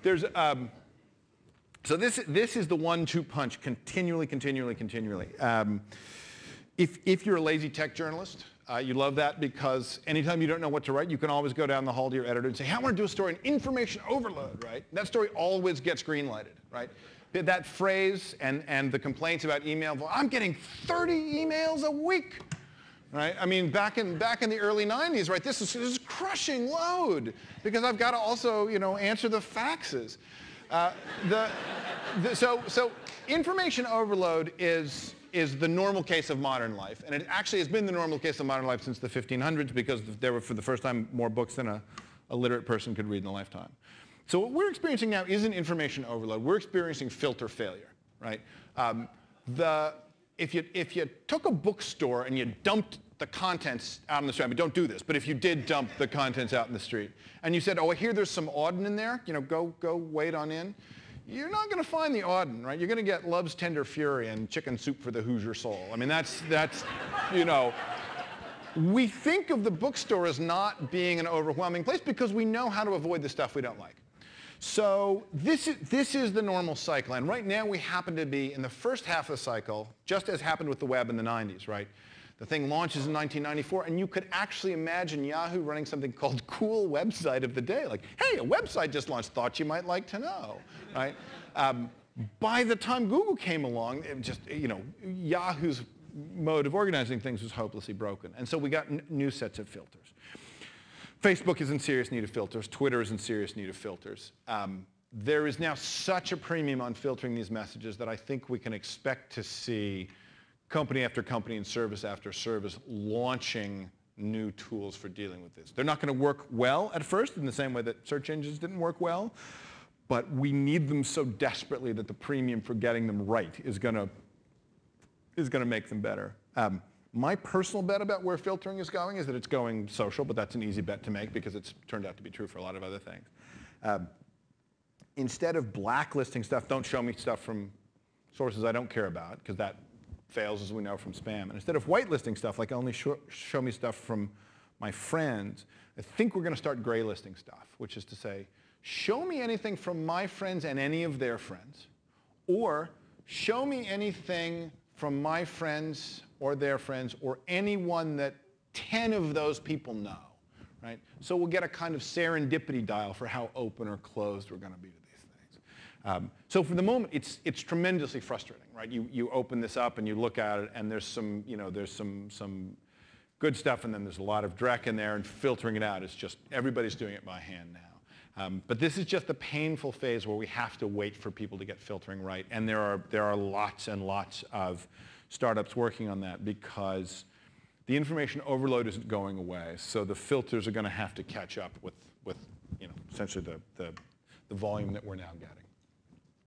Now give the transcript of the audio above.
There's, so this is the 1-2 punch continually. If you're a lazy tech journalist, you love that because anytime you don't know what to write, you can always go down the hall to your editor and say, hey, I want to do a story on information overload, right? That story always gets green-lighted, right? That phrase and the complaints about email, well, I'm getting 30 emails a week, right? I mean, back in the early 90s, right, this is crushing load because I've got to also, answer the faxes. So information overload is the normal case of modern life. And it actually has been the normal case of modern life since the 1500s because there were, for the first time, more books than a literate person could read in a lifetime. So what we're experiencing now isn't information overload. We're experiencing filter failure, right? If you took a bookstore and you dumped the contents out in the street, I mean, don't do this, but if you did dump the contents out in the street, and you said, oh, I hear there's some Auden in there, go wait on in, you're not going to find the Auden, right? You're going to get Love's Tender Fury and Chicken Soup for the Hoosier Soul. I mean, that's we think of the bookstore as not being an overwhelming place because we know how to avoid the stuff we don't like. So this is the normal cycle, and right now we happen to be in the first half of the cycle, just as happened with the web in the 90s, right? The thing launches in 1994, and you could actually imagine Yahoo running something called Cool Website of the Day. Like, hey, a website just launched, thought you might like to know, right? By the time Google came along, it just, Yahoo's mode of organizing things was hopelessly broken. And so we got new sets of filters. Facebook is in serious need of filters. Twitter is in serious need of filters. There is now such a premium on filtering these messages that I think we can expect to see company after company and service after service launching new tools for dealing with this. They're not going to work well at first in the same way that search engines didn't work well, but we need them so desperately that the premium for getting them right is going to make them better. My personal bet about where filtering is going is that it's going social, but that's an easy bet to make because it's turned out to be true for a lot of other things. Instead of blacklisting stuff, don't show me stuff from sources I don't care about, because that fails, as we know, from spam. And instead of whitelisting stuff, like only show me stuff from my friends, I think we're going to start graylisting stuff, which is to say, show me anything from my friends and any of their friends, or show me anything from my friends or their friends or anyone that 10 of those people know, right? So we'll get a kind of serendipity dial for how open or closed we're going to be to these things. So for the moment, it's tremendously frustrating, right? You open this up and you look at it, and there's some good stuff, and then there's a lot of dreck in there, and filtering it out is just, everybody's doing it by hand now. But this is just the painful phase where we have to wait for people to get filtering right, and there are lots and lots of startups working on that because the information overload isn't going away, so the filters are going to have to catch up with essentially the volume that we're now getting.